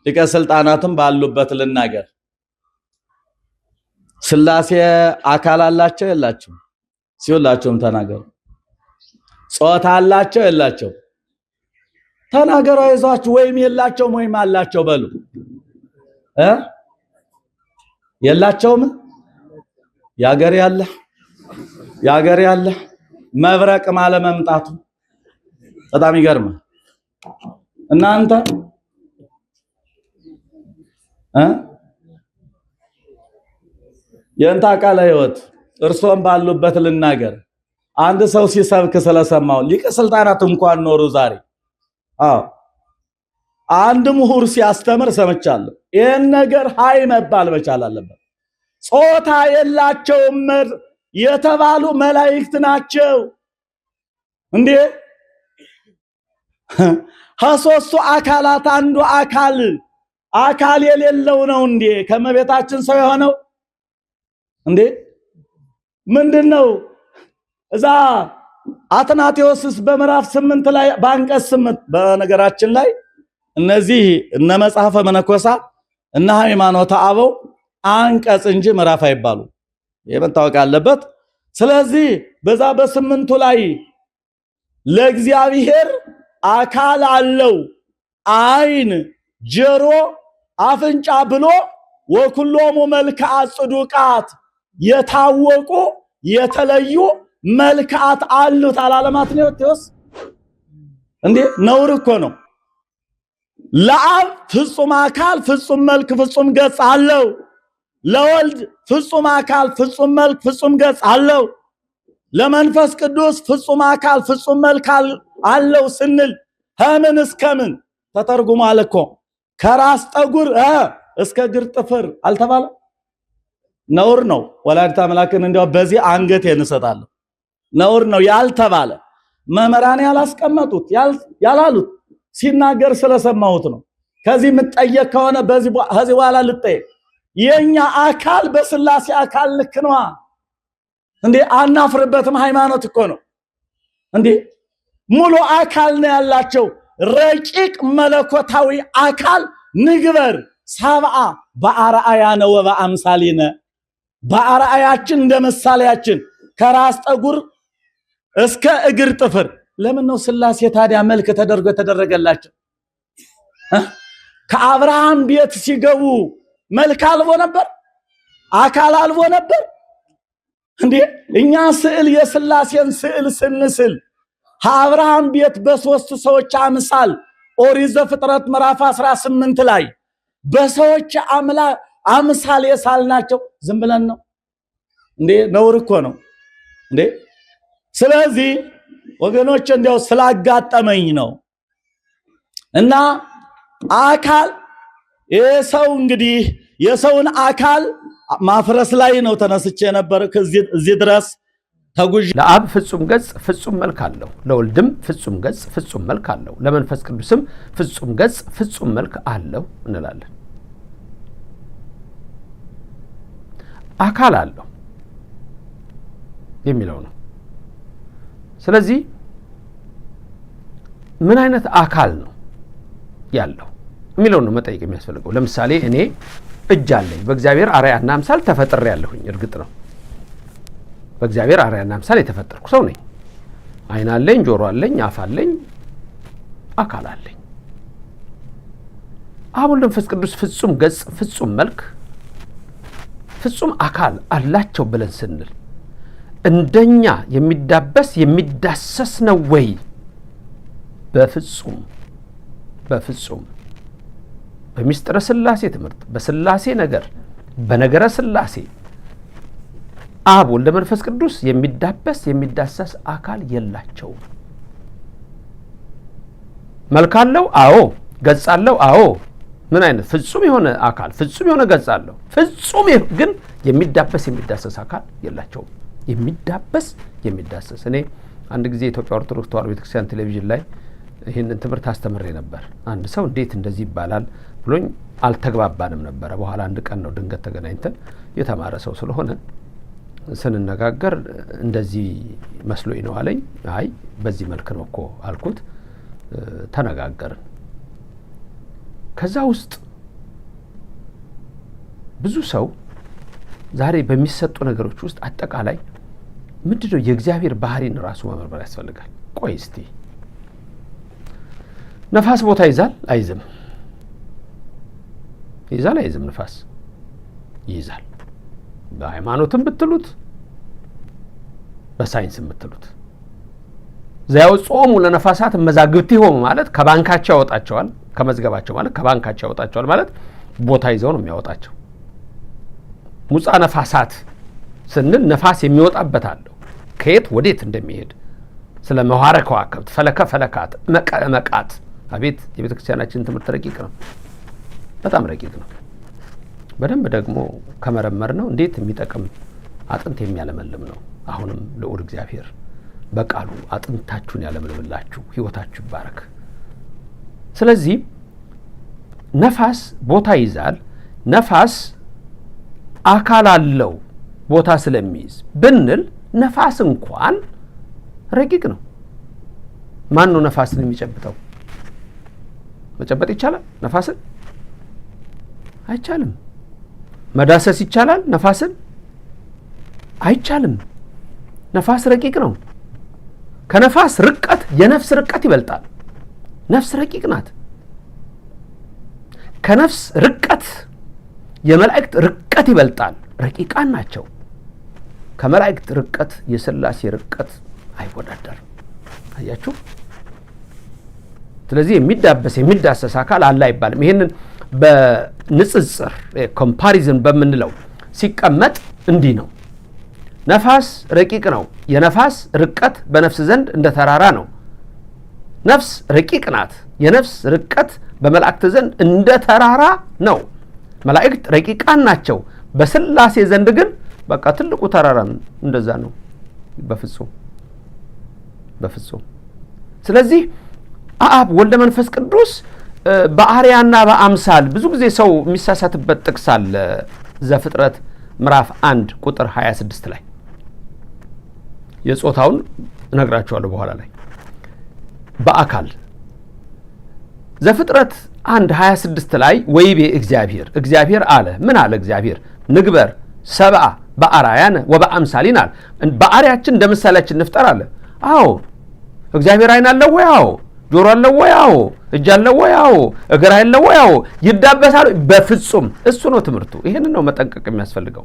ሊቀ ስልጣናትም ባሉበት ልናገር። ስላሴ አካል አላቸው የላቸው? ሲውላቸውም ተናገሩ። ጾታ አላቸው የላቸው? ተናገሩ። አይዟችሁ። ወይም የላቸውም ወይም አላቸው በሉ። የላቸውም? ያገር ያለ መብረቅ ማለ መምጣቱ በጣም ይገርማል። እናንተ የእንታ ቃለ ሕይወት እርሶም ባሉበት ልናገር። አንድ ሰው ሲሰብክ ስለሰማው ሊቀ ስልጣናት እንኳን ኖሩ ዛሬ። አንድ ምሁር ሲያስተምር ሰምቻለሁ። ይህን ነገር ሃይ መባል መቻል አለበት። ጾታ የላቸውም የተባሉ መላእክት ናቸው እንዴ? ከሦስቱ አካላት አንዱ አካል የሌለው ነው እንዴ ከመቤታችን ሰው የሆነው እንዴ? ምንድነው? እዛ አትናቴዎስስ በምዕራፍ 8 ላይ በአንቀጽ 8 በነገራችን ላይ እነዚህ እነ መጽሐፈ መነኮሳት እና ሃይማኖተ አበው አንቀጽ እንጂ ምዕራፍ አይባሉ። ይሄ መታወቅ አለበት። ስለዚህ በዛ በስምንቱ ላይ ለእግዚአብሔር አካል አለው፣ አይን፣ ጆሮ፣ አፍንጫ ብሎ ወኩሎሙ መልክዓ ጽዱቃት የታወቁ የተለዩ መልክዓት አሉት አላለማት ነው ተወስ እንዴ? ነውር እኮ ነው። ለአብ ፍጹም አካል ፍጹም መልክ ፍጹም ገጽ አለው። ለወልድ ፍጹም አካል ፍጹም መልክ ፍጹም ገጽ አለው። ለመንፈስ ቅዱስ ፍጹም አካል ፍጹም መልክ አለው ስንል ከምን እስከምን ተተርጉሟል እኮ። ከራስ ጠጉር እስከ እግር ጥፍር አልተባለ? ነውር ነው። ወላዲተ አምላክን እንዲያው በዚህ አንገት እንሰጣለሁ። ነውር ነው ያልተባለ መምህራን ያላስቀመጡት ያላሉት ሲናገር ስለሰማሁት ነው። ከዚህ የምትጠየቅ ከሆነ ከዚህ በኋላ ልጠየቅ። የኛ አካል በስላሴ አካል ልክ ነው እንዴ? አናፍርበትም። ሃይማኖት እኮ ነው እንዴ? ሙሉ አካል ነው ያላቸው። ረቂቅ መለኮታዊ አካል ንግበር ሰብአ በአርአያነ ወበአምሳሊነ፣ በአርአያችን እንደ ምሳሌያችን ከራስ ጠጉር እስከ እግር ጥፍር። ለምን ነው ስላሴ ታዲያ መልክ ተደርጎ ተደረገላቸው? ከአብርሃም ቤት ሲገቡ መልክ አልቦ ነበር? አካል አልቦ ነበር እንዴ? እኛ ስዕል የስላሴን ስዕል ስንስል ከአብርሃም ቤት በሶስት ሰዎች አምሳል ኦሪት ዘፍጥረት ምዕራፍ 18 ላይ በሰዎች አምሳል የሳልናቸው ዝም ብለን ነው እንዴ? ነውር እኮ ነው እንዴ? ስለዚህ ወገኖች እንዲያው ስላጋጠመኝ ነው። እና አካል የሰው እንግዲህ የሰውን አካል ማፍረስ ላይ ነው ተነስቼ ነበር። ከዚህ ድረስ ተጉዥ ለአብ ፍጹም ገጽ ፍጹም መልክ አለው፣ ለወልድም ፍጹም ገጽ ፍጹም መልክ አለው፣ ለመንፈስ ቅዱስም ፍጹም ገጽ ፍጹም መልክ አለው እንላለን። አካል አለው የሚለው ነው። ስለዚህ ምን አይነት አካል ነው ያለው የሚለው ነው መጠየቅ የሚያስፈልገው። ለምሳሌ እኔ እጅ አለኝ፣ በእግዚአብሔር አርአያና አምሳል ተፈጥሬያለሁኝ። እርግጥ ነው በእግዚአብሔር አርአያና አምሳል የተፈጠርኩ ሰው ነኝ። አይን አለኝ፣ ጆሮ አለኝ፣ አፍ አለኝ፣ አካል አለኝ። አብ ወልድ መንፈስ ቅዱስ ፍጹም ገጽ ፍጹም መልክ ፍጹም አካል አላቸው ብለን ስንል እንደኛ የሚዳበስ የሚዳሰስ ነው ወይ? በፍጹም በፍጹም። በሚስጥረ ስላሴ ትምህርት፣ በስላሴ ነገር፣ በነገረ ስላሴ አብ ወልድ መንፈስ ቅዱስ የሚዳበስ የሚዳሰስ አካል የላቸውም። መልክ አለው? አዎ። ገጽ አለው? አዎ። ምን አይነት ፍጹም የሆነ አካል ፍጹም የሆነ ገጽ አለው። ፍጹም ግን የሚዳበስ የሚዳሰስ አካል የላቸውም። የሚዳበስ የሚዳሰስ። እኔ አንድ ጊዜ የኢትዮጵያ ኦርቶዶክስ ተዋሕዶ ቤተክርስቲያን ቴሌቪዥን ላይ ይህንን ትምህርት አስተምሬ ነበር። አንድ ሰው እንዴት እንደዚህ ይባላል ብሎኝ አልተግባባንም ነበረ። በኋላ አንድ ቀን ነው ድንገት ተገናኝተን የተማረ ሰው ስለሆነ ስንነጋገር እንደዚህ መስሎኝ ነው አለኝ። አይ በዚህ መልክ ነው እኮ አልኩት። ተነጋገርን። ከዛ ውስጥ ብዙ ሰው ዛሬ በሚሰጡ ነገሮች ውስጥ አጠቃላይ ምንድነው የእግዚአብሔር ባህሪን ራሱ መመርመር ያስፈልጋል። ቆይ እስቲ ነፋስ ቦታ ይዛል አይዝም? ይዛል አይዝም? ነፋስ ይይዛል። በሃይማኖትም ብትሉት በሳይንስም ብትሉት ዘያውጾሙ ለነፋሳት መዛግብቲሆሙ ማለት ከባንካቸው ያወጣቸዋል። ከመዝገባቸው ማለት ከባንካቸው ያወጣቸዋል ማለት ቦታ ይዘው ነው የሚያወጣቸው። ሙፃ ነፋሳት ስንል ነፋስ የሚወጣበት አለው ከየት ወዴት እንደሚሄድ ስለ መዋረ ከዋክብት ፈለካት መቃት። አቤት የቤተ ክርስቲያናችን ትምህርት ረቂቅ ነው፣ በጣም ረቂቅ ነው። በደንብ ደግሞ ከመረመር ነው እንዴት የሚጠቅም አጥንት የሚያለመልም ነው። አሁንም ልዑል እግዚአብሔር በቃሉ አጥንታችሁን ያለምልምላችሁ፣ ህይወታችሁ ይባረክ። ስለዚህ ነፋስ ቦታ ይዛል። ነፋስ አካል አለው ቦታ ስለሚይዝ ብንል ነፋስ እንኳን ረቂቅ ነው። ማን ነው ነፋስን የሚጨብጠው? መጨበጥ ይቻላል? ነፋስን አይቻልም። መዳሰስ ይቻላል? ነፋስን አይቻልም። ነፋስ ረቂቅ ነው። ከነፋስ ርቀት የነፍስ ርቀት ይበልጣል። ነፍስ ረቂቅ ናት። ከነፍስ ርቀት የመላእክት ርቀት ይበልጣል። ረቂቃን ናቸው። ከመላእክት ርቀት የሥላሴ ርቀት አይወዳደርም። አያችሁ? ስለዚህ የሚዳሰስ አካል አለ አይባልም። ይሄንን በንጽጽር ኮምፓሪዝን በምንለው ሲቀመጥ እንዲህ ነው። ነፋስ ረቂቅ ነው። የነፋስ ርቀት በነፍስ ዘንድ እንደ ተራራ ነው። ነፍስ ረቂቅ ናት። የነፍስ ርቀት በመላእክት ዘንድ እንደ ተራራ ነው። መላእክት ረቂቃን ናቸው። በሥላሴ ዘንድ ግን በቃ ትልቁ ተራራ እንደዛ ነው። በፍጹም። ስለዚህ አብ ወልደ መንፈስ ቅዱስ በአርያና በአምሳል ብዙ ጊዜ ሰው የሚሳሳትበት ጥቅስ አለ። ዘፍጥረት ምዕራፍ 1 ቁጥር 26 ላይ የጾታውን እነግራችኋለሁ በኋላ ላይ በአካል ዘፍጥረት 1:26 ላይ ወይቤ እግዚአብሔር አለ። ምን አለ እግዚአብሔር? ንግበር ሰብአ በአርአያነ ወበአምሳሊነ አለ። በአርያችን እንደ ምሳሌያችን እንፍጠር አለ። አዎ እግዚአብሔር ዓይን አለው ወይ? አዎ። ጆሮ አለው ወይ? አዎ። እጅ አለው ወይ? አዎ። እግር አለው ወይ? አዎ። ይዳበሳል? በፍጹም። እሱ ነው ትምህርቱ። ይሄንን ነው መጠንቀቅ የሚያስፈልገው፣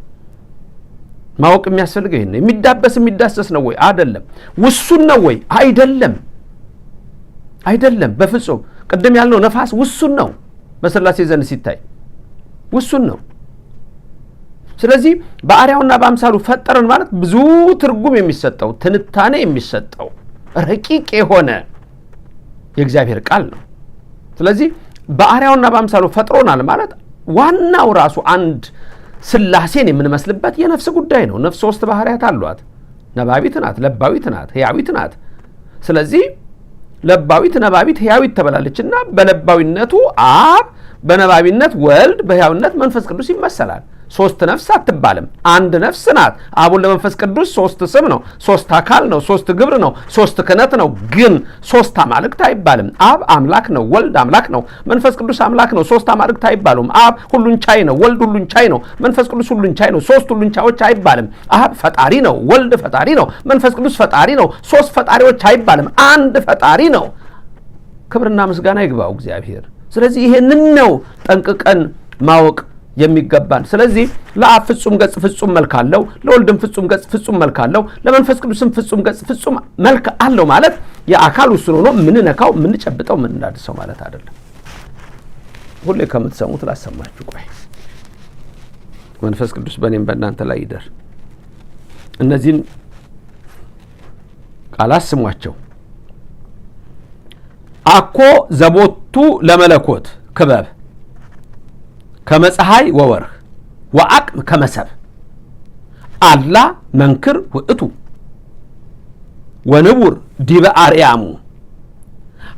ማወቅ የሚያስፈልገው ይሄን ነው። የሚዳሰስ ነው ወይ? አይደለም። ውሱን ነው ወይ? አይደለም። በፍጹም። ቅድም ያልነው ነፋስ ውሱን ነው። በሥላሴ ዘንድ ሲታይ ውሱን ነው። ስለዚህ በአርያውና በአምሳሉ ፈጠረን ማለት ብዙ ትርጉም የሚሰጠው ትንታኔ የሚሰጠው ረቂቅ የሆነ የእግዚአብሔር ቃል ነው። ስለዚህ በአርያውና በአምሳሉ ፈጥሮናል ማለት ዋናው ራሱ አንድ ሥላሴን የምንመስልበት የነፍስ ጉዳይ ነው። ነፍስ 3 ባህሪያት አሏት። ነባቢት ናት፣ ለባዊት ናት፣ ሕያዊት ናት። ስለዚህ ለባዊት፣ ነባቢት፣ ሕያዊት ተበላለችና በለባዊነቱ አብ፣ በነባቢነት ወልድ፣ በሕያዊነት መንፈስ ቅዱስ ይመሰላል። 3 ነፍስ አትባልም፣ አንድ ነፍስ ናት። አብ ወልድ መንፈስ ቅዱስ 3 ስም ነው፣ 3 አካል ነው፣ 3 ግብር ነው፣ 3 ክህነት ነው። ግን 3 አማልክት አይባልም። አብ አምላክ ነው፣ ወልድ አምላክ ነው፣ መንፈስ ቅዱስ አምላክ ነው። 3 አማልክት አይባሉም። አብ ሁሉን ቻይ ነው፣ ወልድ ሁሉን ቻይ ነው፣ መንፈስ ቅዱስ ሁሉን ቻይ ነው። 3 ሁሉን ቻዮች አይባልም። አብ ፈጣሪ ነው፣ ወልድ ፈጣሪ ነው፣ መንፈስ ቅዱስ ፈጣሪ ነው። 3 ፈጣሪዎች አይባልም፣ አንድ ፈጣሪ ነው። ክብርና ምስጋና ይግባው እግዚአብሔር። ስለዚህ ይሄንን ነው ጠንቅቀን ማወቅ የሚገባን። ስለዚህ ለአብ ፍጹም ገጽ ፍጹም መልክ አለው፣ ለወልድም ፍጹም ገጽ ፍጹም መልክ አለው፣ ለመንፈስ ቅዱስም ፍጹም ገጽ ፍጹም መልክ አለው ማለት የአካል ውስን ሆኖ ምንነካው ምንጨብጠው ምንዳድሰው ማለት አይደለም። ሁሌ ከምትሰሙት ላሰማችሁ። ቆይ መንፈስ ቅዱስ በእኔም በእናንተ ላይ ይደር። እነዚህን ቃላት ስሟቸው። አኮ ዘቦቱ ለመለኮት ክበብ ከመፀሐይ ወወርህ ወአቅም ከመሰብ አላ መንክር ውእቱ ወንቡር ዲበ አርያሙ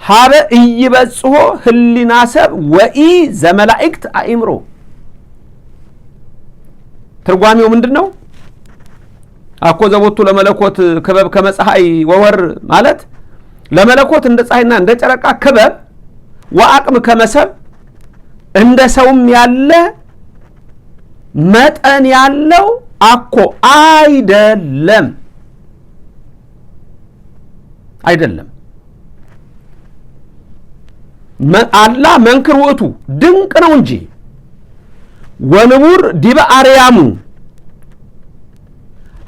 ሀበ ኢይበጽሖ ህሊና ሰብ ወኢ ዘመላእክት አእምሮ። ትርጓሜው ምንድን ነው? አኮ ዘቦቱ ለመለኮት ክበብ ከመፀሐይ ወወር ማለት ለመለኮት እንደ ፀሐይና እንደ ጨረቃ ክበብ፣ ወአቅም ከመሰብ እንደ ሰውም ያለ መጠን ያለው አኮ አይደለም። አላ መንክር ውእቱ ድንቅ ነው እንጂ ወንቡር ዲበ አርያሙ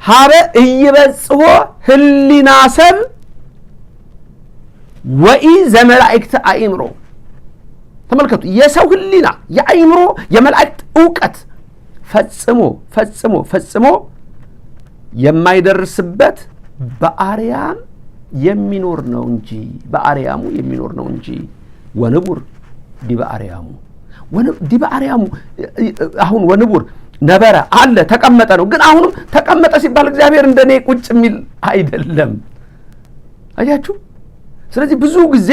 ሀበ ኢይበጽሖ ህሊና ሰብ ወኢ ዘመላእክት አእምሮ። ተመልከቱ፣ የሰው ህሊና የአእምሮ የመላእክት ዕውቀት ፈጽሞ የማይደርስበት በአርያም የሚኖር ነው እንጂ ወንቡር ዲበ አርያሙ ዲበ አርያሙ። አሁን ወንቡር ነበረ አለ ተቀመጠ ነው። ግን አሁንም ተቀመጠ ሲባል እግዚአብሔር እንደኔ ቁጭ የሚል አይደለም። አያችሁ። ስለዚህ ብዙ ጊዜ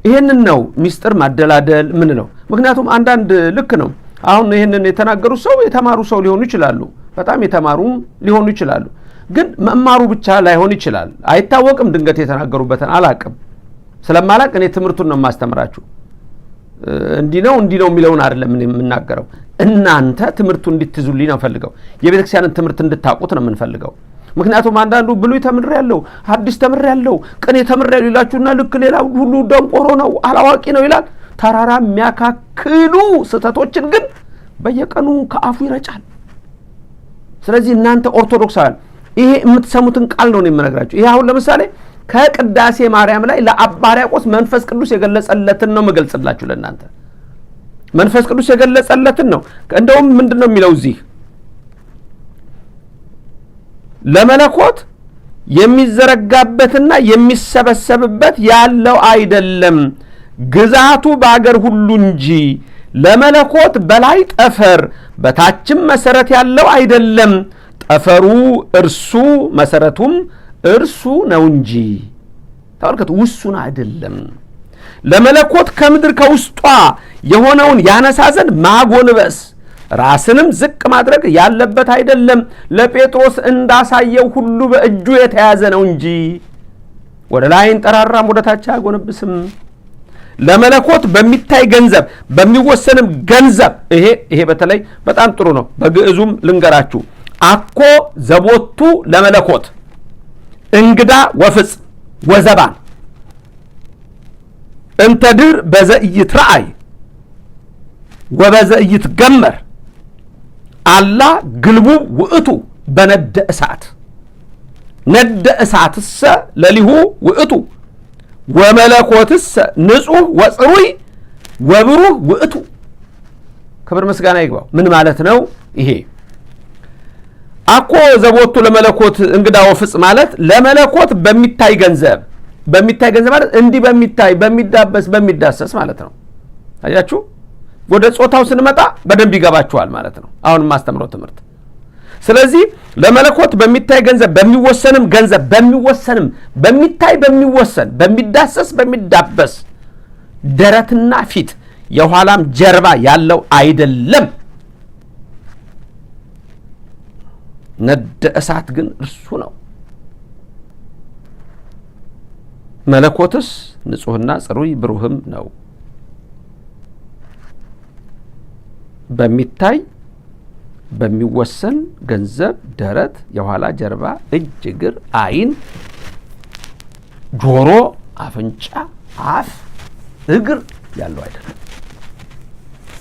ይሄንን ነው ሚስጥር ማደላደል ምን ነው። ምክንያቱም አንዳንድ ልክ ነው። አሁን ይሄንን የተናገሩ ሰው የተማሩ ሰው ሊሆኑ ይችላሉ፣ በጣም የተማሩ ሊሆኑ ይችላሉ። ግን መማሩ ብቻ ላይሆን ይችላል፣ አይታወቅም። ድንገት የተናገሩበትን አላቅም። ስለማላቅ እኔ ትምህርቱን ነው የማስተምራችሁ። እንዲህ ነው የሚለውን አይደለም የምናገረው። እናንተ ትምህርቱን እንድትይዙልኝ ነው ፈልገው፣ የቤተክርስቲያንን ትምህርት እንድታውቁት ነው የምንፈልገው። ምክንያቱም አንዳንዱ ብሉይ ተምሬያለሁ፣ ሐዲስ ተምሬያለሁ፣ ቅኔ ተምሬያለሁ ይላችሁና ልክ ሌላ ሁሉ ደንቆሮ ነው አላዋቂ ነው ይላል። ተራራ የሚያካክሉ ስህተቶችን ግን በየቀኑ ከአፉ ይረጫል። ስለዚህ እናንተ ኦርቶዶክሳውያን ይሄ የምትሰሙትን ቃል ነው የምነግራችሁ። ይሄ አሁን ለምሳሌ ከቅዳሴ ማርያም ላይ ለአባ ሕርያቆስ መንፈስ ቅዱስ የገለጸለትን ነው መገልጽላችሁ ለእናንተ። መንፈስ ቅዱስ የገለጸለትን ነው። እንደውም ምንድነው የሚለው እዚህ ለመለኮት የሚዘረጋበትና የሚሰበሰብበት ያለው አይደለም፣ ግዛቱ በአገር ሁሉ እንጂ ለመለኮት በላይ ጠፈር በታችም መሰረት ያለው አይደለም፣ ጠፈሩ እርሱ መሰረቱም እርሱ ነው እንጂ። ተመልከቱ፣ ውሱን አይደለም። ለመለኮት ከምድር ከውስጧ የሆነውን ያነሳ ዘንድ ማጎንበስ ራስንም ዝቅ ማድረግ ያለበት አይደለም። ለጴጥሮስ እንዳሳየው ሁሉ በእጁ የተያዘ ነው እንጂ ወደ ላይ እንጠራራም ወደ ታች አያጎነብስም። ለመለኮት በሚታይ ገንዘብ በሚወሰንም ገንዘብ ይሄ በተለይ በጣም ጥሩ ነው። በግዕዙም ልንገራችሁ አኮ ዘቦቱ ለመለኮት እንግዳ ወፍጽ ወዘባን እንተድር በዘኢይትረአይ ወበዘኢይትገመር አላ ግልቡ ውእቱ በነደ እሳት ነደ እሳትሰ ለሊሁ ውእቱ ወመለኮትሰ ንጹሕ ወጽሩይ ወብሩህ ውእቱ። ክብር ምስጋና ይግባው። ምን ማለት ነው ይሄ? አኮ ዘቦቱ ለመለኮት እንግዳ ወፍጽ ማለት ለመለኮት በሚታይ ገንዘብ ማለት እንዲህ በሚታይ በሚዳበስ በሚዳሰስ ማለት ነው። አያችሁ፣ ወደ ጾታው ስንመጣ በደንብ ይገባችኋል ማለት ነው አሁን ማስተምረው ትምህርት። ስለዚህ ለመለኮት በሚታይ ገንዘብ በሚወሰንም በሚታይ በሚወሰን በሚዳሰስ በሚዳበስ ደረትና ፊት የኋላም ጀርባ ያለው አይደለም። ነደ እሳት ግን እርሱ ነው። መለኮትስ ንጹሕና ጽሩይ ብሩህም ነው። በሚታይ በሚወሰን ገንዘብ ደረት፣ የኋላ ጀርባ፣ እጅ፣ እግር፣ ዓይን፣ ጆሮ፣ አፍንጫ፣ አፍ፣ እግር ያለው አይደለም።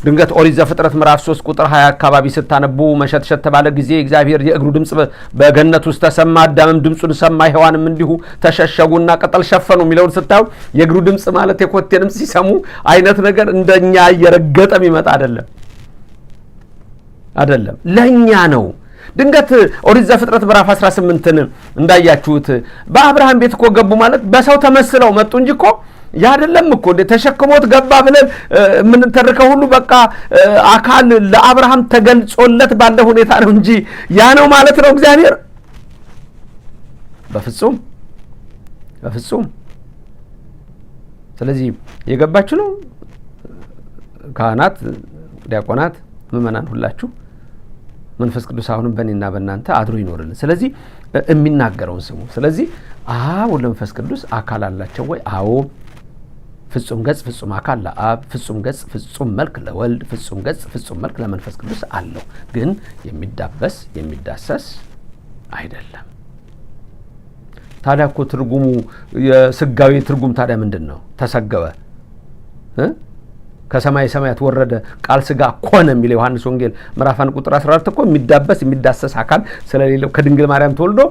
ድንገት ኦሪት ዘፍጥረት ምዕራፍ 3 ቁጥር 20 አካባቢ ስታነቡ መሸትሸት ባለ ጊዜ እግዚአብሔር የእግሩ ድምጽ በገነት ውስጥ ተሰማ፣ አዳምም ድምጹን ሰማ፣ ሔዋንም እንዲሁ ተሸሸጉና ቅጠል ሸፈኑ የሚለውን ስታዩ የእግሩ ድምጽ ማለት የኮቴ ድምጽ ሲሰሙ አይነት ነገር እንደኛ እየረገጠ የሚመጣ አይደለም፣ ለኛ ነው። ድንገት ኦሪት ዘፍጥረት ምዕራፍ 18ን እንዳያችሁት በአብርሃም ቤት እኮ ገቡ ማለት በሰው ተመስለው መጡ እንጂ እኮ ያ አይደለም እኮ እንደ ተሸክሞት ገባ ብለን ምን ተርከው ሁሉ በቃ አካል ለአብርሃም ተገልጾለት ባለ ሁኔታ ነው እንጂ ያ ነው ማለት ነው እግዚአብሔር? በፍጹም። ስለዚህ የገባችሁ ነው ካህናት፣ ዲያቆናት፣ ምእመናን ሁላችሁ መንፈስ ቅዱስ አሁንም በእኔና በእናንተ አድሮ ይኖርልን። ስለዚህ የሚናገረውን ስሙ። ስለዚህ አብ ወወልድ ወመንፈስ ቅዱስ አካል አላቸው ወይ? አዎ። ፍጹም ገጽ ፍጹም አካል ለአብ፣ ፍጹም ገጽ ፍጹም መልክ ለወልድ፣ ፍጹም ገጽ ፍጹም መልክ ለመንፈስ ቅዱስ አለው። ግን የሚዳበስ የሚዳሰስ አይደለም። ታዲያ እኮ ትርጉሙ የስጋዊ ትርጉም ታዲያ ምንድን ነው? ተሰገወ፣ ከሰማይ ሰማያት ወረደ፣ ቃል ስጋ ኮነ የሚለው ዮሐንስ ወንጌል ምዕራፍ 1 ቁጥር 14 እኮ የሚዳበስ የሚዳሰስ አካል ስለሌለው ከድንግል ማርያም ተወልዶ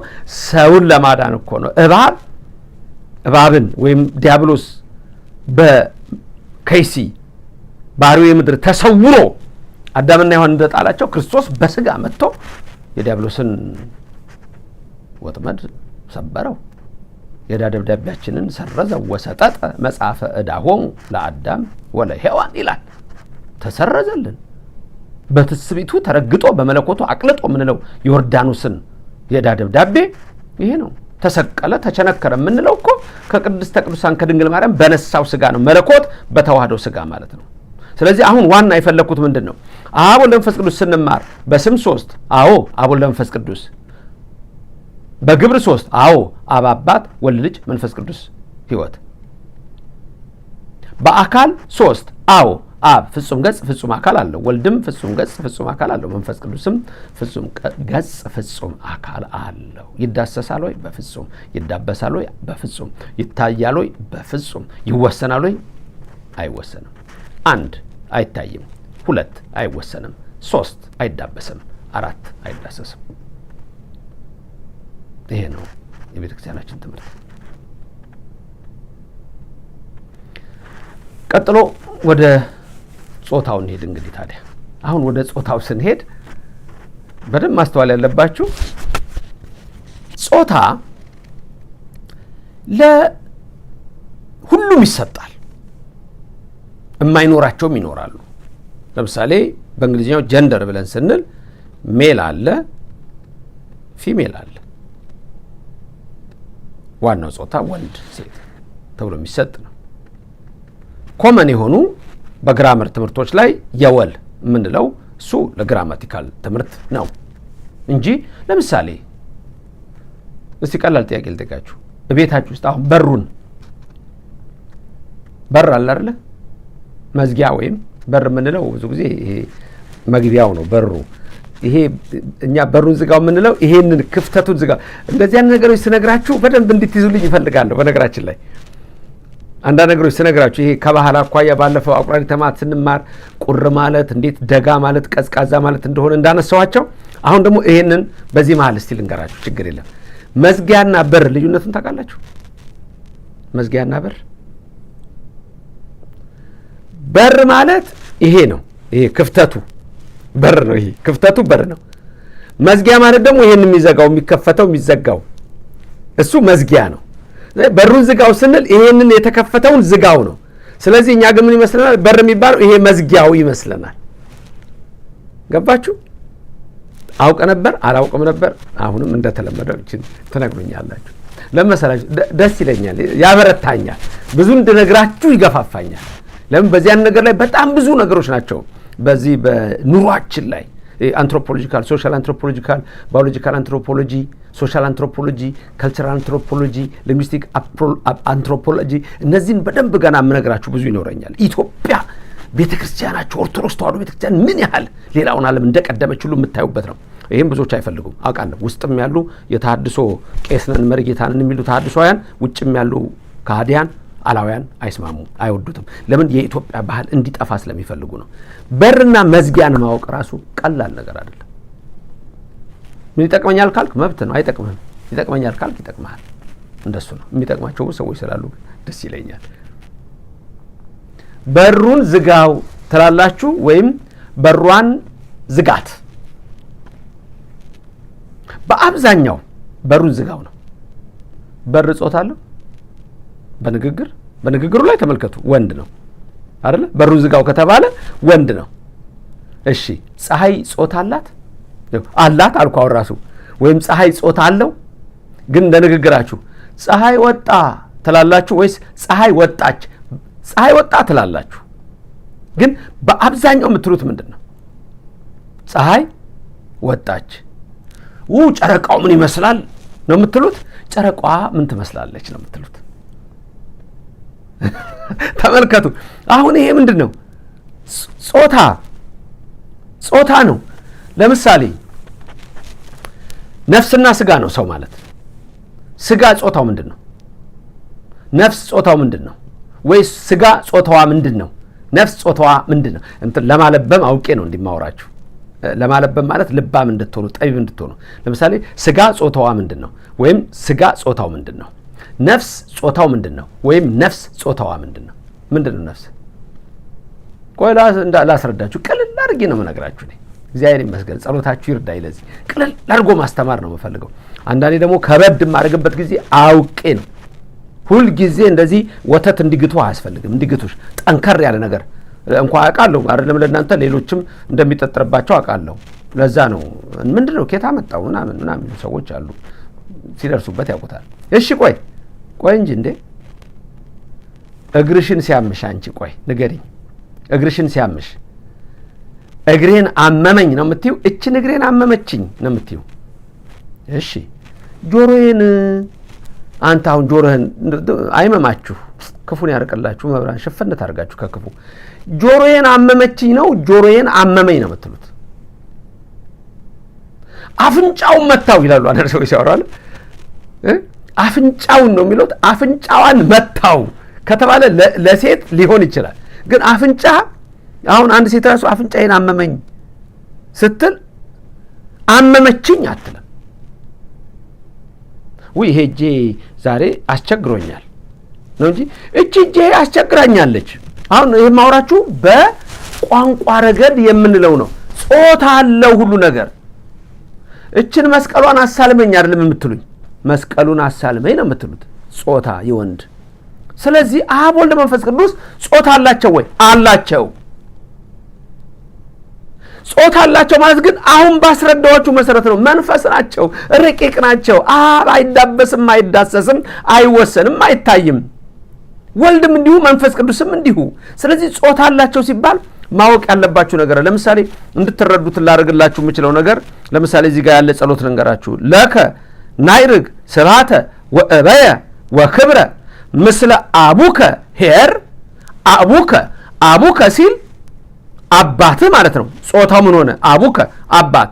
ሰውን ለማዳን እኮ ነው። እባብን ወይም ዲያብሎስ በከይሲ ባሪው የምድር ተሰውሮ አዳምና ሔዋን እንደጣላቸው ክርስቶስ በስጋ መጥቶ የዲያብሎስን ወጥመድ ሰበረው፣ የዕዳ ደብዳቤያችንን ሰረዘው፣ ወሰጠጠ መጽሐፈ ዕዳሆሙ ለአዳም ወለሔዋን ይላል። ተሰረዘልን። በትስብእቱ ተረግጦ በመለኮቱ አቅልጦ ምንለው ዮርዳኖስን የዕዳ ደብዳቤ ይሄ ነው። ተሰቀለ ተቸነከረ የምንለው እኮ ከቅድስተ ቅዱሳን ከድንግል ማርያም በነሳው ስጋ ነው። መለኮት በተዋህደው ስጋ ማለት ነው። ስለዚህ አሁን ዋና የፈለኩት ምንድን ነው? አብ ወልድ መንፈስ ቅዱስ ስንማር በስም 3 አዎ አብ ወልድ መንፈስ ቅዱስ፣ በግብር 3 አዎ አብ አባት ወልድ ልጅ መንፈስ ቅዱስ ሕይወት፣ በአካል 3 አዎ አብ ፍጹም ገጽ ፍጹም አካል አለው፣ ወልድም ፍጹም ገጽ ፍጹም አካል አለው፣ መንፈስ ቅዱስም ፍጹም ገጽ ፍጹም አካል አለው። ይዳሰሳል ወይ? በፍጹም። ይዳበሳል ወይ? በፍጹም። ይታያል ወይ? በፍጹም። ይወሰናል ወይ? አይወሰንም። 1 አይታይም፣ 2 አይወሰንም፣ 3 አይዳበስም፣ 4 አይዳሰስም። ይሄ ነው የቤተ ክርስቲያናችን ትምህርት። ቀጥሎ ወደ ጾታው እንሄድ። እንግዲህ ታዲያ አሁን ወደ ጾታው ስንሄድ በደንብ ማስተዋል ያለባችሁ ጾታ ለሁሉም ይሰጣል፣ የማይኖራቸውም ይኖራሉ። ለምሳሌ በእንግሊዝኛው ጀንደር ብለን ስንል ሜል አለ፣ ፊሜል አለ። ዋናው ጾታ ወንድ ሴት ተብሎ የሚሰጥ ነው። ኮመን የሆኑ በግራመር ትምህርቶች ላይ የወል የምንለው እሱ ለግራማቲካል ትምህርት ነው እንጂ ለምሳሌ እስቲ ቀላል ጥያቄ ልጠይቃችሁ። በቤታችሁ ውስጥ አሁን በር አለ አይደል? መዝጊያ ወይም በር የምንለው ብዙ ጊዜ ይሄ መግቢያው ነው በሩ። ይሄ እኛ በሩን ዝጋው የምንለው ይሄንን ክፍተቱን ዝጋው። እንደዚህ አይነት ነገሮች ስነግራችሁ በደንብ እንድትይዙልኝ ይፈልጋለሁ። በነገራችን ላይ አንዳንድ ነገሮች ስነግራችሁ ይሄ ከባህል አኳያ ባለፈው አቁራሪ ተማት ስንማር ቁር ማለት እንዴት ደጋ ማለት ቀዝቃዛ ማለት እንደሆነ እንዳነሳዋቸው አሁን ደግሞ ይሄንን በዚህ መሀል እስቲ ልንገራችሁ፣ ችግር የለም። መዝጊያና በር ልዩነቱን ታውቃላችሁ? መዝጊያና በር ማለት ይሄ ነው። ይሄ ክፍተቱ በር ነው። ይሄ ክፍተቱ በር ነው። መዝጊያ ማለት ደግሞ ይሄን የሚዘጋው የሚከፈተው የሚዘጋው እሱ መዝጊያ ነው። በሩን ዝጋው ስንል ይሄንን የተከፈተውን ዝጋው ነው። ስለዚህ እኛ ግን ምን ይመስለናል? በር የሚባለው ይሄ መዝጊያው ይመስለናል። ገባችሁ? አውቀ ነበር አላውቅም ነበር። አሁንም እንደተለመደው ትነግሩኛላችሁ። ለመሰላችሁ ደስ ይለኛል፣ ያበረታኛል፣ ብዙ እንድነግራችሁ ይገፋፋኛል። ለምን? በዚያን ነገር ላይ በጣም ብዙ ነገሮች ናቸው በዚህ በኑሯችን ላይ አንትሮፖሎጂካል፣ ሶሻል አንትሮፖሎጂካል፣ ባዮሎጂካል አንትሮፖሎጂ፣ ሶሻል አንትሮፖሎጂ፣ ካልቸራል አንትሮፖሎጂ፣ ሊንግዊስቲክ አንትሮፖሎጂ፣ እነዚህን በደንብ ገና የምነግራችሁ ብዙ ይኖረኛል። ኢትዮጵያ ቤተክርስቲያናችሁ ኦርቶዶክስ ተዋሕዶ ቤተክርስቲያን ምን ያህል ሌላውን ዓለም እንደቀደመች ሁሉ የምታዩበት ነው። ይህም ብዙዎች አይፈልጉም አውቃለሁ። ውስጥም ያሉ የተሐድሶ ቄስነን መርጌታንን የሚሉ ተሐድሶውያን፣ ውጭም ያሉ ከሃዲያን አላውያን አይስማሙም፣ አይወዱትም። ለምን? የኢትዮጵያ ባህል እንዲጠፋ ስለሚፈልጉ ነው። በርና መዝጊያን ማወቅ ራሱ ቀላል ነገር አይደለም። ምን ይጠቅመኛል ካልክ መብት ነው፣ አይጠቅምህም። ይጠቅመኛል ካልክ ይጠቅመሃል። እንደሱ ነው። የሚጠቅማቸው ሰዎች ስላሉ ደስ ይለኛል። በሩን ዝጋው ትላላችሁ ወይም በሯን ዝጋት። በአብዛኛው በሩን ዝጋው ነው። በር ጾታ አለው። በንግግሩ ላይ ተመልከቱ፣ ወንድ ነው አይደለ? በሩን ዝጋው ከተባለ ወንድ ነው። እሺ ፀሐይ ጾታ አላት አልኩ አሁን ራሱ። ወይም ፀሐይ ጾታ አለው። ግን እንደንግግራችሁ ፀሐይ ወጣ ትላላችሁ ወይስ ፀሐይ ወጣች? ፀሐይ ወጣ ትላላችሁ። ግን በአብዛኛው የምትሉት ምንድን ነው? ፀሐይ ወጣች። ጨረቃው ምን ይመስላል ነው የምትሉት? ጨረቃዋ ምን ትመስላለች ነው የምትሉት። ተመልከቱ። አሁን ይሄ ምንድን ነው? ጾታ ነው። ለምሳሌ ነፍስና ስጋ ነው ሰው ማለት። ስጋ ጾታው ምንድን ነው? ነፍስ ጾታው ምንድን ነው? ወይስ ስጋ ጾታዋ ምንድን ነው? ነፍስ ጾታዋ ምንድን ነው? ለማለበም አውቄ ነው እንዲማወራችሁ። ለማለበም ማለት ልባም እንድትሆኑ ጠቢብ እንድትሆኑ። ለምሳሌ ስጋ ጾታዋ ምንድን ነው? ወይም ስጋ ጾታው ምንድን ነው? ነፍስ ጾታው ምንድን ነው? ወይም ነፍስ ጾታዋ ምንድን ነው? ምንድን ነው ነፍስ? ቆይ ላስረዳችሁ። ቅልል አድርጌ ነው የምነግራችሁ። እግዚአብሔር ይመስገን፣ ጸሎታችሁ ይርዳኝ። ለዚህ ቅልል አድርጎ ማስተማር ነው የምፈልገው። አንዳንዴ ደግሞ ከበድ የማደርግበት ጊዜ አውቄ ነው። ሁል ጊዜ እንደዚህ ወተት እንዲግቱ አያስፈልግም። እንዲግቱሽ ጠንከር ያለ ነገር እንኳ አውቃለሁ አይደለም ለእናንተ ሌሎችም እንደሚጠጥርባቸው አውቃለሁ። ለዛ ነው ምንድን ነው ኬታ መጣው ምናምን ሰዎች አሉ፣ ሲደርሱበት ያውቁታል። እሺ ቆይ እንጂ እንዴ እግርሽን ሲያምሽ አንቺ ቆይ ንገሪኝ፣ እግርሽን ሲያምሽ እግሬን አመመኝ ነው የምትይው? እችን እግሬን አመመችኝ ነው የምትይው? እሺ ጆሮዬን አንተ አሁን ጆሮህን አይመማችሁ፣ ክፉን ያርቅላችሁ፣ መብራን ሸፈነት አድርጋችሁ ከክፉ። ጆሮዬን አመመችኝ ነው ጆሮዬን አመመኝ ነው የምትሉት? አፍንጫውን መታው ይላሉ አንዳንድ ሰዎች ሲያወራሉ። አፍንጫውን ነው የሚሉት። አፍንጫዋን መታው ከተባለ ለሴት ሊሆን ይችላል። ግን አፍንጫ አሁን አንድ ሴት ራሱ አፍንጫዬን አመመኝ ስትል አመመችኝ አትልም። ውይ ይሄ እጄ ዛሬ አስቸግሮኛል ነው እንጂ እቺ እጄ አስቸግራኛለች። አሁን ይሄ ማውራችሁ በቋንቋ ረገድ የምንለው ነው። ጾታ አለው ሁሉ ነገር። እችን መስቀሏን አሳልመኝ አይደለም የምትሉኝ፣ መስቀሉን አሳልመኝ ነው የምትሉት። ጾታ የወንድ። ስለዚህ አብ ወልድ መንፈስ ቅዱስ ጾታ አላቸው ወይ? አላቸው። ጾታ አላቸው ማለት ግን አሁን ባስረዳዋችሁ መሰረት ነው። መንፈስ ናቸው፣ ረቂቅ ናቸው። አብ አይዳበስም፣ አይዳሰስም፣ አይወሰንም፣ አይታይም። ወልድም እንዲሁ መንፈስ ቅዱስም እንዲሁ። ስለዚህ ጾታ አላቸው ሲባል ማወቅ ያለባችሁ ነገር ለምሳሌ እንድትረዱት ላደርግላችሁ የምችለው ነገር ለምሳሌ እዚህ ጋር ያለ ጸሎት ልንገራችሁ። ለከ ናይርግ ስብሐተ ወእበየ ወክብረ ምስለ አቡከ ሄር። አቡከ ሲል አባትህ ማለት ነው። ጾታው ምን ሆነ? አቡከ አባት።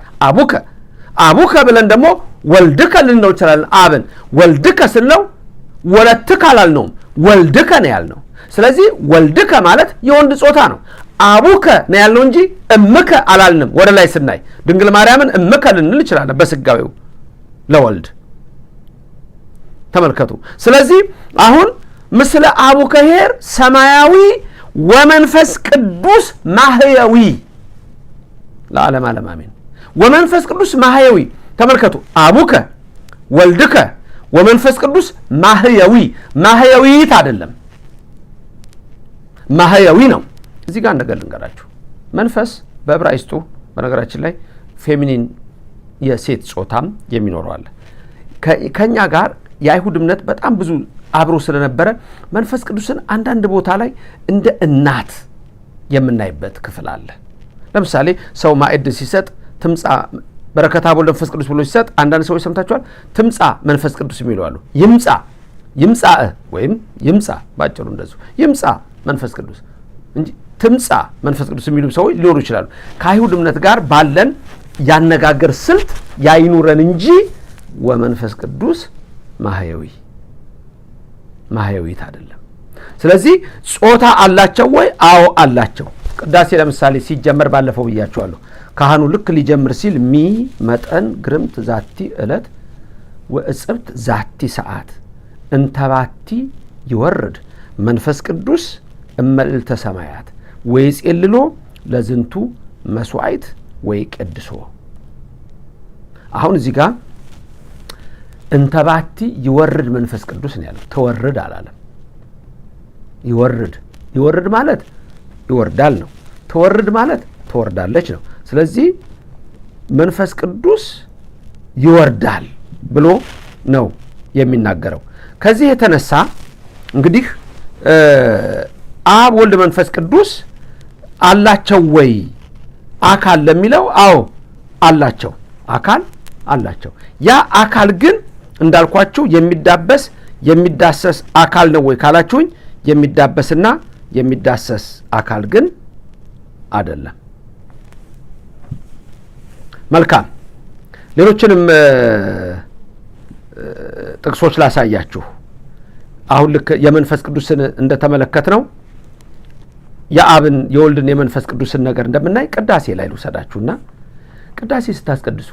አቡከ ብለን ደግሞ ወልድከ ልንለው እንችላለን። አብን ወልድከ ስንለው ወለትከ አላልነውም፣ ወልድከ ነው ያልነው። ስለዚህ ወልድከ ማለት የወንድ ጾታ ነው። አቡከ ነው ያልነው እንጂ እምከ አላልንም። ወደ ላይ ስናይ ድንግል ማርያምን እምከ ልንል እንችላለን በስጋዊው ለወልድ። ተመልከቱ። ስለዚህ አሁን ምስለ አቡከ ኄር ሰማያዊ ወመንፈስ ቅዱስ ማህያዊ ለዓለም ዓለም አሜን። ወመንፈስ ቅዱስ ማህያዊ። ተመልከቱ። አቡከ ወልድከ ወመንፈስ ቅዱስ ማህያዊ። ማህያዊት አይደለም፣ ማህያዊ ነው። እዚህ ጋር ነገር ልንገራችሁ። መንፈስ በዕብራይስጡ በነገራችን ላይ ፌሚኒን የሴት ጾታም የሚኖረው አለ። ከኛ ጋር የአይሁድ እምነት በጣም ብዙ አብሮ ስለነበረ መንፈስ ቅዱስን አንዳንድ ቦታ ላይ እንደ እናት የምናይበት ክፍል አለ። ለምሳሌ ሰው ማዕድ ሲሰጥ ትምጻ በረከተ አብ ወልድ መንፈስ ቅዱስ ብሎ ሲሰጥ አንዳንድ ሰዎች ሰምታችኋል። ትምጻ መንፈስ ቅዱስ የሚሉ አሉ። ይምጻ ወይም ይምጻ ባጭሩ እንደዚሁ ይምጻ መንፈስ ቅዱስ እንጂ ትምጻ መንፈስ ቅዱስ የሚሉ ሰዎች ሊኖሩ ይችላሉ። ከአይሁድ እምነት ጋር ባለን ያነጋገር ስልት ያይኑረን እንጂ ወመንፈስ ቅዱስ ማህያዊት አይደለም። ስለዚህ ጾታ አላቸው ወይ? አዎ አላቸው። ቅዳሴ ለምሳሌ ሲጀመር ባለፈው ብያቸዋለሁ። ካህኑ ልክ ሊጀምር ሲል ሚ መጠን ግርምት ዛቲ ዕለት ወእጽብት ዛቲ ሰዓት እንተባቲ ይወርድ መንፈስ ቅዱስ እመልዕልተ ሰማያት ወይጼልሎ ለዝንቱ መስዋዕት ወይ ቀድሶ። አሁን እዚህ ጋር እንተባቲ ይወርድ መንፈስ ቅዱስ ነው ያለው። ተወርድ አላለም። ይወርድ ማለት ይወርዳል ነው። ተወርድ ማለት ትወርዳለች ነው። ስለዚህ መንፈስ ቅዱስ ይወርዳል ብሎ ነው የሚናገረው። ከዚህ የተነሳ እንግዲህ አብ ወልድ መንፈስ ቅዱስ አላቸው ወይ አካል ለሚለው አዎ አላቸው፣ አካል አላቸው። ያ አካል ግን እንዳልኳችሁ የሚዳበስ የሚዳሰስ አካል ነው ወይ ካላችሁኝ የሚዳበስና የሚዳሰስ አካል ግን አይደለም። መልካም ሌሎችንም ጥቅሶች ላሳያችሁ። አሁን ልክ የመንፈስ ቅዱስን እንደተመለከትነው የአብን የወልድን የመንፈስ ቅዱስን ነገር እንደምናይ ቅዳሴ ላይ ልውሰዳችሁና ቅዳሴ ስታስቀድሱ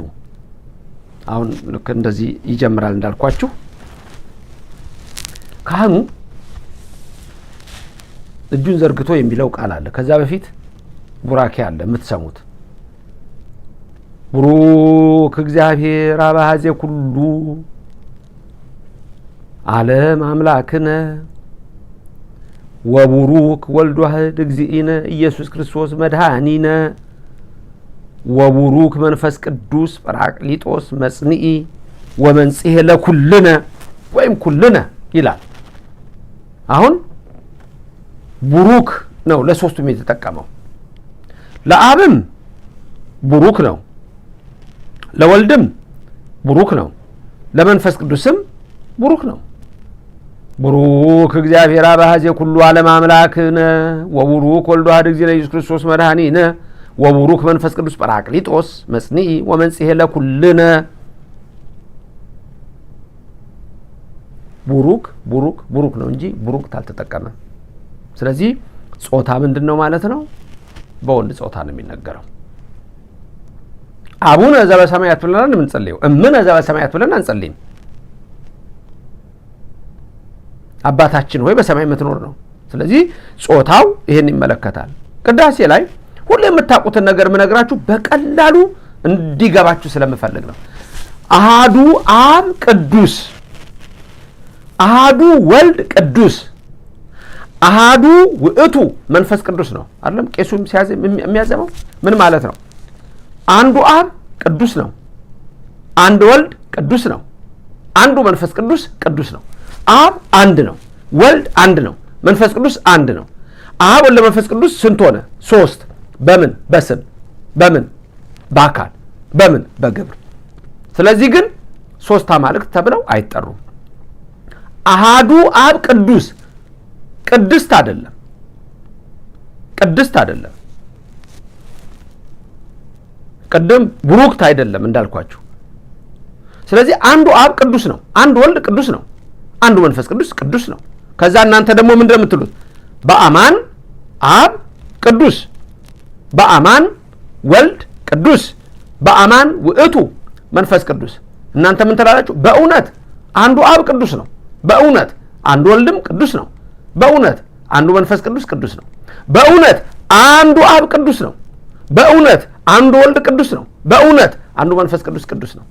አሁን ልክ እንደዚህ ይጀምራል እንዳልኳችሁ። ካህኑ እጁን ዘርግቶ የሚለው ቃል አለ። ከዛ በፊት ቡራኬ አለ የምትሰሙት። ቡሩክ እግዚአብሔር አባዜ ኩሉ ዓለም አምላክነ ወቡሩክ ወልድ ዋሕድ እግዚእነ ኢየሱስ ክርስቶስ መድኃኒነ ወቡሩክ መንፈስ ቅዱስ ጰራቅሊጦስ መጽንዒ ወመንጽሔ ለኩልነ ወይም ኩልነ ይላል። አሁን ቡሩክ ነው ለሶስቱም የተጠቀመው። ለአብም ቡሩክ ነው፣ ለወልድም ቡሩክ ነው፣ ለመንፈስ ቅዱስም ቡሩክ ነው። ቡሩክ እግዚአብሔር አባዜ ኩሉ ዓለም አምላክነ ወቡሩክ ወልድ ዋሕድ እግዚእነ ኢየሱስ ክርስቶስ መድኃኒነ ወቡሩክ መንፈስ ቅዱስ ጰራቅሊጦስ መጽንዒ ወመንጽሔ ለኩልነ። ቡሩክ ቡሩክ ቡሩክ ነው እንጂ ቡሩክ አልተጠቀመም። ስለዚህ ጾታ ምንድን ነው ማለት ነው? በወንድ ጾታ ነው የሚነገረው። አቡነ ዘበሰማያት ብለን የምንጸልየው እምነ ዘበሰማያት ብለን አንጸልይም። አባታችን ሆይ በሰማይ የምትኖር ነው። ስለዚህ ጾታው ይሄን ይመለከታል። ቅዳሴ ላይ ሁሉ የምታውቁትን ነገር የምነግራችሁ በቀላሉ እንዲገባችሁ ስለምፈልግ ነው። አሃዱ አብ ቅዱስ፣ አሃዱ ወልድ ቅዱስ፣ አሃዱ ውእቱ መንፈስ ቅዱስ ነው አይደለም? ቄሱ የሚያዘመው ምን ማለት ነው? አንዱ አብ ቅዱስ ነው፣ አንድ ወልድ ቅዱስ ነው፣ አንዱ መንፈስ ቅዱስ ቅዱስ ነው። አብ አንድ ነው፣ ወልድ አንድ ነው፣ መንፈስ ቅዱስ አንድ ነው። አብ ወልድ መንፈስ ቅዱስ ስንት ሆነ? ሶስት። በምን? በስም። በምን? በአካል። በምን? በግብር። ስለዚህ ግን ሶስት አማልክት ተብለው አይጠሩም። አሃዱ አብ ቅዱስ፣ ቅድስት አይደለም፣ ቅድስት አይደለም። ቅድም ቡሩክት አይደለም እንዳልኳችሁ። ስለዚህ አንዱ አብ ቅዱስ ነው፣ አንዱ ወልድ ቅዱስ ነው፣ አንዱ መንፈስ ቅዱስ ቅዱስ ነው። ከዛ እናንተ ደግሞ ምንድን ነው የምትሉት? በአማን አብ ቅዱስ፣ በአማን ወልድ ቅዱስ፣ በአማን ውእቱ መንፈስ ቅዱስ። እናንተ ምን ትላላችሁ? በእውነት አንዱ አብ ቅዱስ ነው፣ በእውነት አንዱ ወልድም ቅዱስ ነው፣ በእውነት አንዱ መንፈስ ቅዱስ ቅዱስ ነው፣ በእውነት አንዱ አብ ቅዱስ ነው፣ በእውነት አንዱ ወልድ ቅዱስ ነው፣ በእውነት አንዱ መንፈስ ቅዱስ ቅዱስ ነው።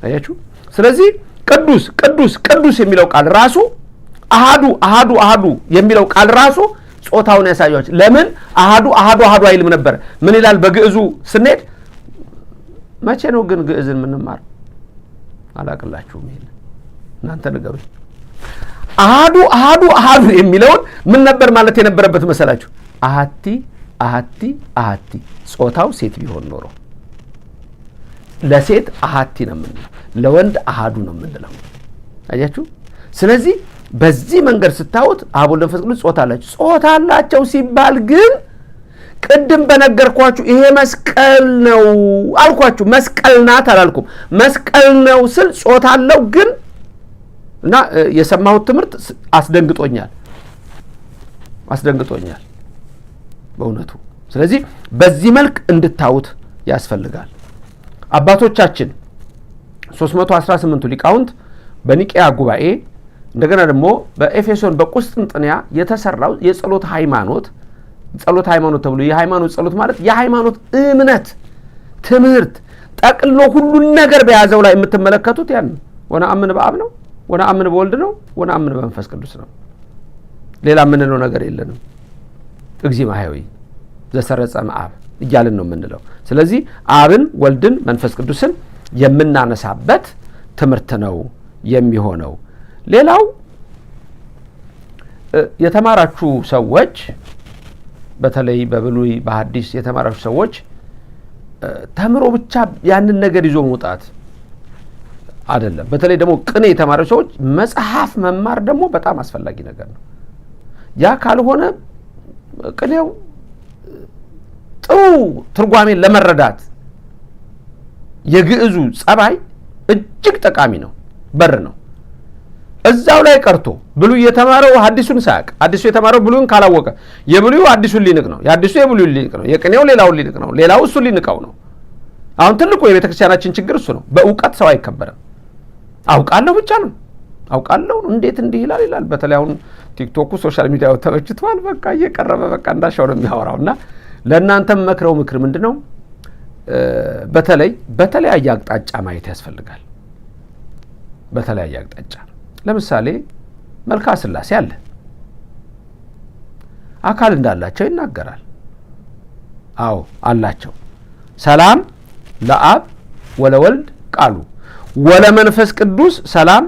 አያችሁ? ስለዚህ ቅዱስ ቅዱስ ቅዱስ የሚለው ቃል ራሱ አሃዱ አሃዱ አሃዱ የሚለው ቃል ራሱ ጾታውን ያሳያችሁ። ለምን አሃዱ አሃዱ አሃዱ አይልም ነበር? ምን ይላል በግዕዙ ስንሄድ? መቼ ነው ግን ግዕዝን የምንማር? አላቅላችሁም። ይሄን እናንተ ንገሩኝ። አሃዱ አሃዱ አሃዱ የሚለውን ምን ነበር ማለት የነበረበት መሰላችሁ? አሃቲ አሃቲ አሃቲ። ጾታው ሴት ቢሆን ኖሮ ለሴት አሃቲ ነው የምንለው፣ ለወንድ አሃዱ ነው የምንለው። አያችሁ? ስለዚህ በዚህ መንገድ ስታዩት አብ ወልድ መንፈስ ቅዱስ ጾታ አላቸው። ጾታ አላቸው ሲባል ግን ቅድም በነገርኳችሁ ይሄ መስቀል ነው አልኳችሁ። መስቀል ናት አላልኩም። መስቀል ነው ስል ጾታ አለው ግን እና የሰማሁት ትምህርት አስደንግጦኛል በእውነቱ። ስለዚህ በዚህ መልክ እንድታዩት ያስፈልጋል። አባቶቻችን 318ቱ ሊቃውንት በኒቂያ ጉባኤ እንደገና ደግሞ በኤፌሶን በቁስጥንጥንያ የተሰራው የጸሎት ሃይማኖት ተብሎ የሃይማኖት ጸሎት ማለት የሃይማኖት እምነት ትምህርት ጠቅሎ ሁሉን ነገር በያዘው ላይ የምትመለከቱት ያን ወነአምን በአብ ነው፣ ወነአምን በወልድ ነው፣ ወነአምን በመንፈስ ቅዱስ ነው። ሌላ ምንለው ነገር የለንም። እግዚእ ማህያዊ ዘሰረጸ እምአብ እያልን ነው የምንለው። ስለዚህ አብን ወልድን መንፈስ ቅዱስን የምናነሳበት ትምህርት ነው የሚሆነው። ሌላው የተማራችሁ ሰዎች በተለይ በብሉይ በሐዲስ የተማራችሁ ሰዎች ተምሮ ብቻ ያንን ነገር ይዞ መውጣት አይደለም። በተለይ ደግሞ ቅኔ የተማሩ ሰዎች መጽሐፍ መማር ደግሞ በጣም አስፈላጊ ነገር ነው። ያ ካልሆነ ቅኔው ጥሩ ትርጓሜን ለመረዳት የግዕዙ ጸባይ እጅግ ጠቃሚ ነው፣ በር ነው። እዛው ላይ ቀርቶ ብሉይ የተማረው ሐዲሱን ሳያውቅ ሐዲሱ የተማረው ብሉይን ካላወቀ የብሉዩ ሐዲሱን ሊንቅ ነው፣ የሐዲሱ የብሉይን ሊንቅ ነው፣ የቅኔው ሌላውን ሊንቅ ነው፣ ሌላው እሱን ሊንቀው ነው። አሁን ትልቁ የቤተ ክርስቲያናችን ችግር እሱ ነው። በእውቀት ሰው አይከበርም። አውቃለሁ ብቻ ነው። አውቃለሁ እንዴት እንዲህ ይላል። በተለይ አሁን ቲክቶኩ ሶሻል ሚዲያው ተመችቷል። በቃ እየቀረበ በቃ እንዳሻው ነው የሚያወራውና ለእናንተም መክረው ምክር ምንድነው? በተለያየ አቅጣጫ ማየት ያስፈልጋል። በተለያየ አቅጣጫ ለምሳሌ መልክዓ ሥላሴ አለ። አካል እንዳላቸው ይናገራል። አዎ አላቸው። ሰላም ለአብ ወለወልድ ቃሉ ወለመንፈስ ቅዱስ ሰላም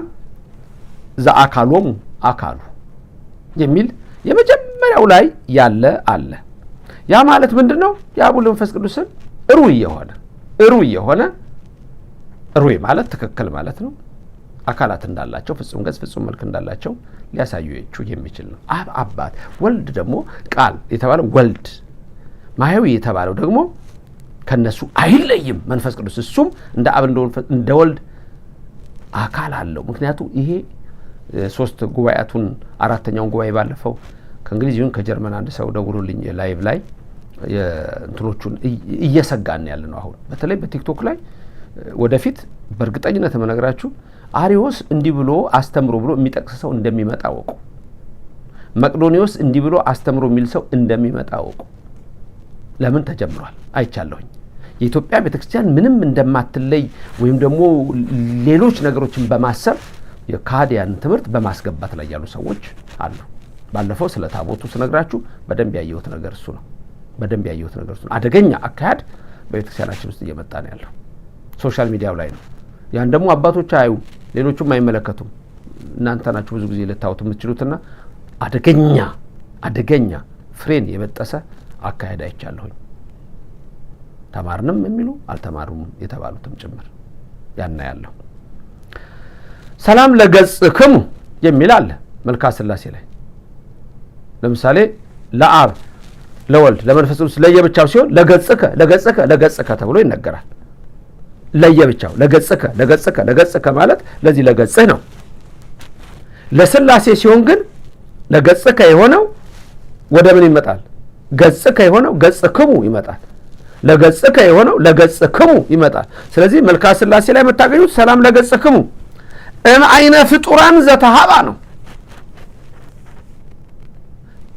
ዘአካሎሙ አካሉ የሚል የመጀመሪያው ላይ ያለ አለ። ያ ማለት ምንድነው? የአብ ወልድ መንፈስ ቅዱስን ሩይ የሆነ ሩይ ማለት ትክክል ማለት ነው። አካላት እንዳላቸው ፍጹም ገጽ ፍጹም መልክ እንዳላቸው ሊያሳዩ የሚችል ነው። አብ አባት፣ ወልድ ደግሞ ቃል የተባለው ወልድ፣ ማህያዊ የተባለው ደግሞ ከነሱ አይለይም መንፈስ ቅዱስ። እሱም እንደ አብ እንደ ወልድ አካል አለው። ምክንያቱም ይሄ ሶስት ጉባኤያቱን አራተኛውን ጉባኤ ባለፈው ከእንግሊዝ ይሁን ከጀርመን አንድ ሰው ደውሎልኝ ላይቭ ላይ እንትኖቹን እየሰጋን ያለ ነው። አሁን በተለይ በቲክቶክ ላይ ወደፊት በእርግጠኝነት መነግራችሁ አሪዮስ እንዲህ ብሎ አስተምሮ ብሎ የሚጠቅስ ሰው እንደሚመጣ ወቁ። መቅዶኒዮስ እንዲህ ብሎ አስተምሮ የሚል ሰው እንደሚመጣ ወቁ። ለምን ተጀምሯል አይቻለሁኝ። የኢትዮጵያ ቤተክርስቲያን ምንም እንደማትለይ ወይም ደግሞ ሌሎች ነገሮችን በማሰብ የካዲያን ትምህርት በማስገባት ላይ ያሉ ሰዎች አሉ። ባለፈው ስለ ታቦቱ ስነግራችሁ በደንብ ያየሁት ነገር እሱ ነው። አደገኛ አካሄድ በቤተክርስቲያናችን ውስጥ እየመጣ ነው ያለው። ሶሻል ሚዲያው ላይ ነው። ያን ደግሞ አባቶች አዩ፣ ሌሎቹም አይመለከቱም። እናንተ ናችሁ ብዙ ጊዜ ልታዩት የምትችሉትና አደገኛ ፍሬን የበጠሰ አካሄድ አይቻለሁኝ። ተማርንም የሚሉ አልተማሩም የተባሉትም ጭምር ያና ያለው። ሰላም ለገጽክሙ የሚል አለ መልክዓ ሥላሴ ላይ። ለምሳሌ ለአብ ለወልድ ለመንፈስ ቅዱስ ለየብቻው ሲሆን ለገጽከ ተብሎ ይነገራል። ለየብቻው ለገጽከ ማለት ለዚህ ለገጽህ ነው። ለሥላሴ ሲሆን ግን ለገጽከ የሆነው ወደ ምን ይመጣል? ገጽከ የሆነው ገጽክሙ ይመጣል። ለገጽከ የሆነው ለገጽክሙ ይመጣል። ስለዚህ መልክዓ ሥላሴ ላይ የምታገኙት ሰላም ለገጽክሙ እምአይነ ፍጡራን ዘተሃባ ነው።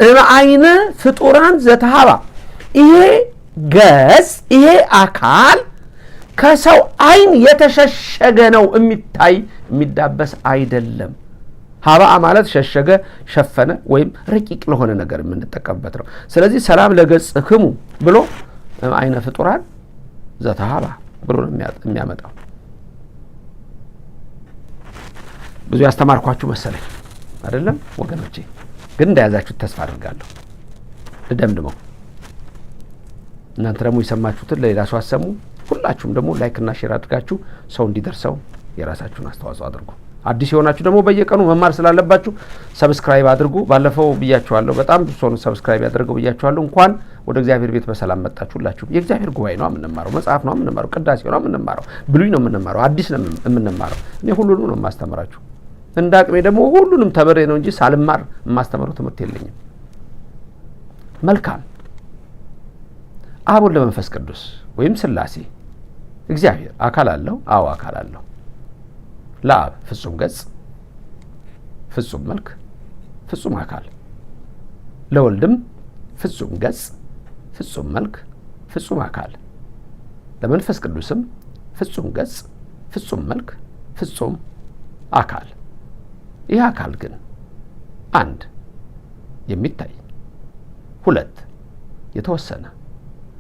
እምአይነ ፍጡራን ዘተሃባ፣ ይሄ ገጽ ይሄ አካል ከሰው አይን የተሸሸገ ነው። የሚታይ የሚዳበስ አይደለም። ሀባ ማለት ሸሸገ፣ ሸፈነ ወይም ረቂቅ ለሆነ ነገር የምንጠቀምበት ነው። ስለዚህ ሰላም ለገጽክሙ ብሎ አይነ ፍጡራን ዘተሃባ ብሎ ነው የሚያመጣው። ብዙ ያስተማርኳችሁ መሰለኝ አይደለም ወገኖቼ? ግን እንደያዛችሁት ተስፋ አድርጋለሁ። ልደምድመው። እናንተ ደግሞ የሰማችሁትን ለሌላ ሰው አሰሙ። ሁላችሁም ደግሞ ላይክ እና ሼር አድርጋችሁ ሰው እንዲደርሰው የራሳችሁን አስተዋጽኦ አድርጉ። አዲስ የሆናችሁ ደግሞ በየቀኑ መማር ስላለባችሁ ሰብስክራይብ አድርጉ። ባለፈው ብያችኋለሁ፣ በጣም ብዙ ሰው ሰብስክራይብ ያደርገው ብያችኋለሁ። እንኳን ወደ እግዚአብሔር ቤት በሰላም መጣችሁ። ሁላችሁ የእግዚአብሔር ጉባኤ ነው የምንማረው፣ መጽሐፍ ነው የምንማረው፣ ቅዳሴ ነው የምንማረው፣ ብሉይ ነው የምንማረው፣ አዲስ ነው የምንማረው። እኔ ሁሉንም ነው የማስተምራችሁ። እንደ አቅሜ ደግሞ ሁሉንም ተምሬ ነው እንጂ ሳልማር የማስተምረው ትምህርት የለኝም። መልካም። አብ ወልድ መንፈስ ቅዱስ ወይም ሥላሴ እግዚአብሔር አካል አለው። አዎ አካል አለው። ለአብ ፍጹም ገጽ፣ ፍጹም መልክ፣ ፍጹም አካል፣ ለወልድም ፍጹም ገጽ፣ ፍጹም መልክ፣ ፍጹም አካል፣ ለመንፈስ ቅዱስም ፍጹም ገጽ፣ ፍጹም መልክ፣ ፍጹም አካል። ይህ አካል ግን አንድ የሚታይ፣ ሁለት የተወሰነ፣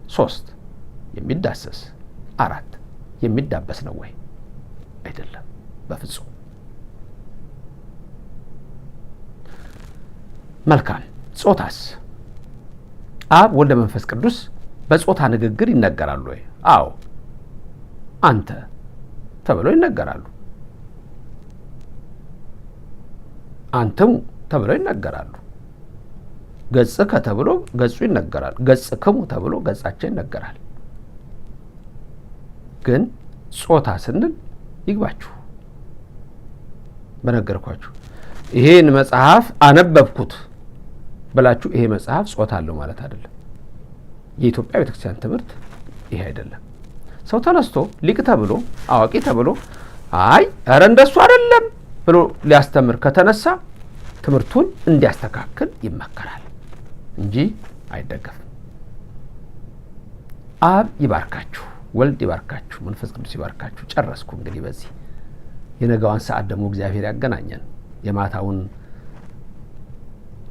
ሶስት የሚዳሰስ፣ አራት የሚዳበስ ነው ወይ? አይደለም፣ በፍጹም። መልካም። ጾታስ? አብ ወልድ መንፈስ ቅዱስ በጾታ ንግግር ይነገራሉ ወይ? አዎ። አንተ ተብለው ይነገራሉ። አንትሙ ተብለው ይነገራሉ። ገጽከ ተብሎ ገጹ ይነገራል። ገጽክሙ ተብሎ ገጻቸው ይነገራል። ግን ጾታ ስንል ይግባችሁ። በነገርኳችሁ ይሄን መጽሐፍ አነበብኩት ብላችሁ ይሄ መጽሐፍ ጾታ አለው ማለት አይደለም። የኢትዮጵያ ቤተክርስቲያን ትምህርት ይሄ አይደለም። ሰው ተነስቶ ሊቅ ተብሎ አዋቂ ተብሎ አይ ኧረ እንደሱ አይደለም ብሎ ሊያስተምር ከተነሳ ትምህርቱን እንዲያስተካክል ይመከራል እንጂ አይደገፍም። አብ ይባርካችሁ፣ ወልድ ይባርካችሁ፣ መንፈስ ቅዱስ ይባርካችሁ። ጨረስኩ። እንግዲህ በዚህ የነገዋን ሰዓት ደግሞ እግዚአብሔር ያገናኘን። የማታውን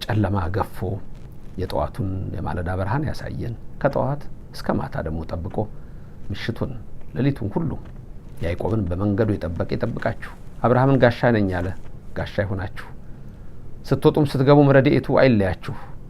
ጨለማ ገፎ የጠዋቱን የማለዳ ብርሃን ያሳየን። ከጠዋት እስከ ማታ ደግሞ ጠብቆ ምሽቱን ሌሊቱን ሁሉ ያዕቆብን በመንገዱ የጠበቀ ይጠብቃችሁ። አብርሃምን ጋሻ ነኝ ያለ ጋሻ ይሆናችሁ። ስትወጡም ስትገቡም ረድኤቱ አይለያችሁ።